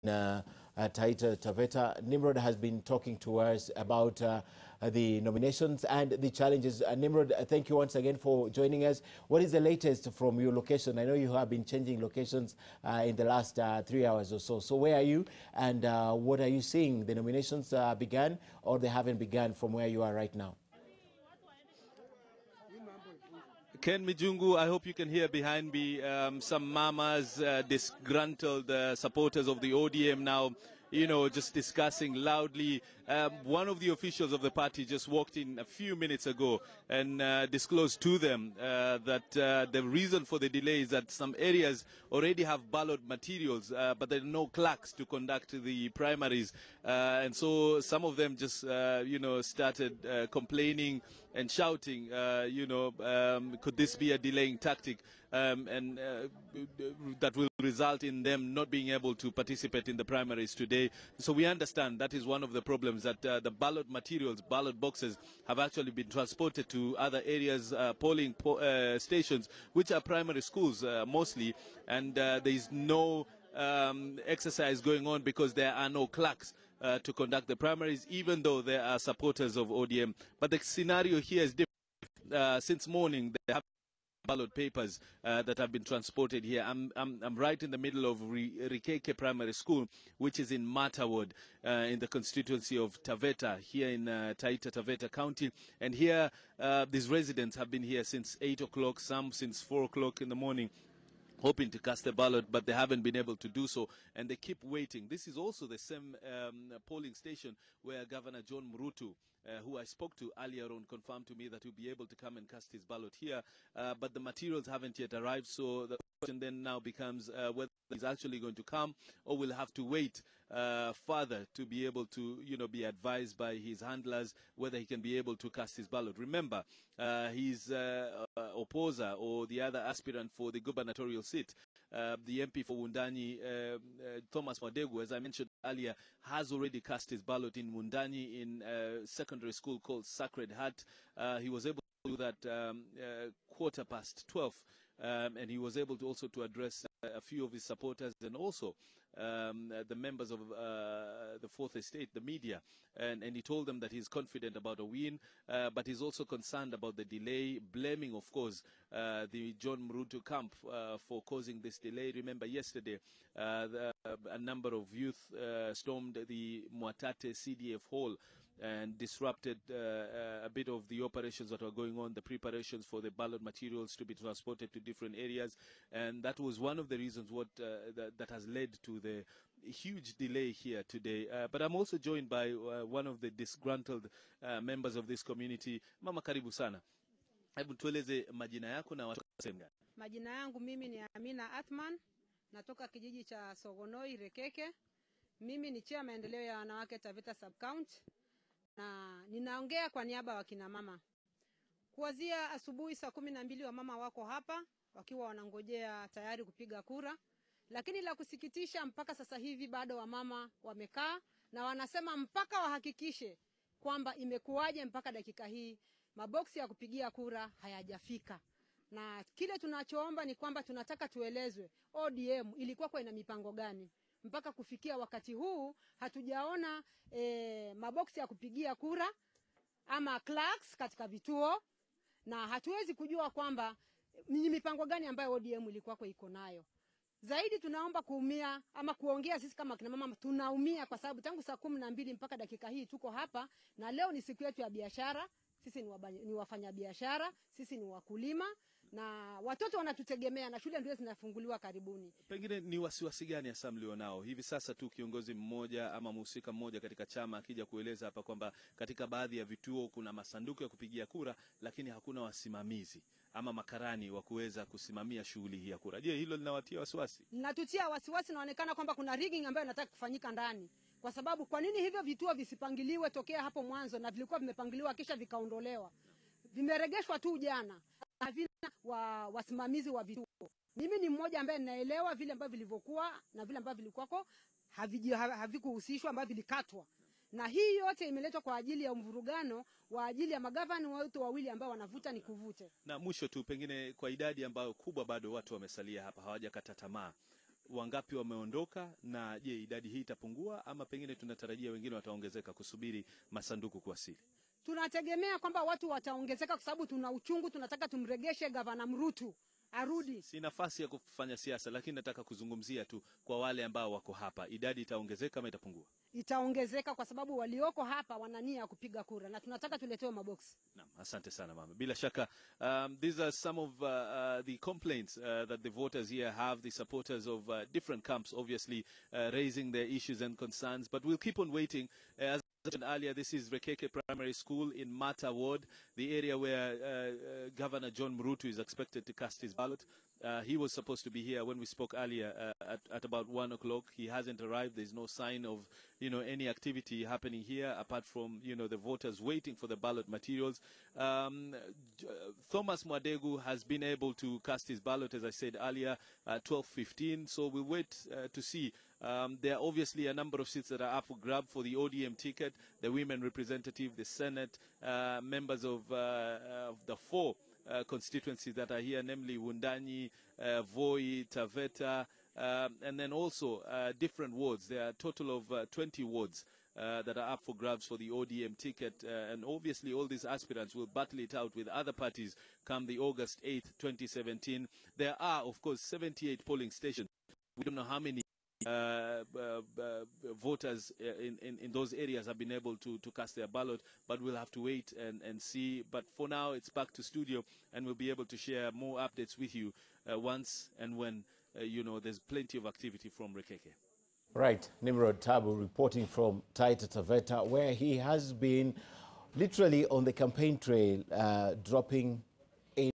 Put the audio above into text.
Taita Taveta. Nimrod has been talking to us about the nominations and the challenges. Nimrod, thank you once again for joining us. What is the latest from your location? I know you have been changing locations in the last 3 hours or so. So where are you, and what are you seeing? The nominations began, or they haven't begun from where you are right now? Ken Mijungu, I hope you can hear behind me some mamas, disgruntled supporters of the ODM now, you know, just discussing loudly. One of the officials of the party just walked in a few minutes ago and disclosed to them that the reason for the delay is that some areas already have ballot materials, but there are no clerks to conduct the primaries. And so some of them just, you know, started complaining and shouting, you know, could this be a delaying tactic, and that will result in them not being able to participate in the primaries today. So we understand that is one of the problems, that the ballot materials, ballot boxes, have actually been transported to other areas, polling stations, which are primary schools mostly, and there is no exercise going on because there are no clerks to conduct the primaries, even though there are supporters of ODM. But the scenario here is different. Since morning, they have ballot papers that have been transported here. I'm right in the middle of Rikeke Primary School, which is in Mata Ward, in the constituency of Taveta, here in Taita Taveta County. And here, these residents have been here since 8 o'clock, some since 4 o'clock in the morning, hoping to cast a ballot, but they haven't been able to do so, and they keep waiting. This is also the same polling station where Governor John Murutu, who I spoke to earlier on, confirmed to me that he'll be able to come and cast his ballot here, but the materials haven't yet arrived, so the question then now becomes whether he's actually going to come, or we'll have to wait further to be able to, you know, be advised by his handlers whether he can be able to cast his ballot. Remember, his opposer, or the other aspirant for the gubernatorial seat, the MP for Wundanyi, Thomas Wadegu, as I mentioned earlier, has already cast his ballot in Wundanyi in a secondary school called Sacred Heart. He was able to do that 12:15, and he was able to also to address a few of his supporters, and also the members of the Fourth Estate, the media, and he told them that he's confident about a win, but he's also concerned about the delay, blaming, of course, the John Murutu camp for causing this delay. Remember, yesterday, a number of youth stormed the Mwatate CDF hall and disrupted a bit of the operations that were going on, the preparations for the ballot materials to be transported to different areas, and that was one of the reasons that has led to the huge delay here today. But I'm also joined by one of the disgruntled members of this community. Mama, karibu sana. Hebu tueleze majina yako na watu sehemu gani? Majina yangu mimi ni Amina Athman, natoka kijiji cha Sogonoi Rekeke. Mimi ni chair maendeleo ya wanawake Taveta Sub-County, na ninaongea kwa niaba ya kina mama. Kuanzia asubuhi saa 12 wa mama wako hapa wakiwa wanangojea tayari kupiga kura, lakini la kusikitisha mpaka sasa hivi bado wamama wamekaa na wanasema mpaka wahakikishe kwamba imekuwaje mpaka dakika hii maboksi ya kupigia kura hayajafika. Na kile tunachoomba ni kwamba tunataka tuelezwe ODM ilikuwa kwa ina mipango gani. Mpaka kufikia wakati huu hatujaona maboksi ya kupigia kura ama clerks katika vituo, na hatuwezi kujua kwamba ni mipango gani ambayo ODM ilikuwa kwa iko nayo. Zaidi tunaomba kuumia ama kuongea, sisi kama kina mama tunaumia kwa sababu tangu saa 12 mpaka dakika hii tuko hapa, na leo ni siku yetu ya biashara. Sisi ni wafanya biashara, sisi ni wakulima, na watoto wanatutegemea, na shule ndio zinafunguliwa karibuni. Pengine ni wasiwasi gani hasa mlionao hivi sasa tu, kiongozi mmoja ama mhusika mmoja katika chama akija kueleza hapa kwamba katika baadhi ya vituo kuna masanduku ya kupigia kura, lakini hakuna wasimamizi ama makarani wa kuweza kusimamia shughuli hii ya kura? Je, hilo linawatia wasiwasi? Linatutia wasiwasi, inaonekana kwamba kuna rigging ambayo inataka kufanyika ndani. Kwa sababu kwa nini hivyo vituo visipangiliwe tokea hapo mwanzo, na vilikuwa vimepangiliwa kisha vikaondolewa? Vimeregeshwa tu jana. Havina wasimamizi wa vituo. Mimi ni mmoja ambaye ninaelewa vile ambavyo vilivyokuwa na vile ambavyo vilikuwako havikuhusishwa, ambavyo vilikatwa. Na hii yote imeletwa kwa ajili ya mvurugano, wa ajili ya magavana wote wawili ambao wanavuta ni kuvute. Na mwisho tu, pengine kwa idadi ambayo kubwa bado watu wamesalia hapa hawajakata tamaa, wangapi wameondoka, na je, idadi hii itapungua ama pengine tunatarajia wengine wataongezeka kusubiri masanduku kuwasili? Tunategemea kwamba watu wataongezeka kwa sababu tuna uchungu, tunataka tumregeshe Gavana Mrutu arudi. Si nafasi ya kufanya siasa, lakini nataka kuzungumzia tu kwa wale ambao wako hapa, idadi itaongezeka ama itapungua? Itaongezeka kwa sababu walioko hapa wana nia ya kupiga kura na tunataka tuletewe maboksi. Naam, asante sana mama. Bila shaka these are some of the complaints that the voters here have, the supporters of different camps obviously raising their issues and concerns, but we'll keep on waiting. As I mentioned earlier, this is Rekeke Primary School in Mata Ward, the area where Governor John Mrutu is expected to cast his ballot. He was supposed to be here when we spoke earlier at about 1 o'clock. He hasn't arrived. There's no sign of, any activity happening here apart from, the voters waiting for the ballot materials. Thomas Mwadegu has been able to cast his ballot, as I said earlier, at 12:15. So we'll wait to see. There are obviously a number of seats that are up for grab for the ODM ticket, the women representative, the Senate, members of the 4 constituencies that are here, namely Wundanyi, Voi, Taveta, and then also different wards. There are a total of 20 wards that are up for grabs for the ODM ticket, and obviously all these aspirants will battle it out with other parties come the August 8th, 2017. There are, of course, 78 polling stations. We don't know how many voters in those areas have been able to cast their ballot, but we'll have to wait and see. But for now, it's back to studio, and we'll be able to share more updates with you once and when, there's plenty of activity from Rekeke. Right, Nimrod Tabu reporting from Taita Taveta, where he has been literally on the campaign trail, dropping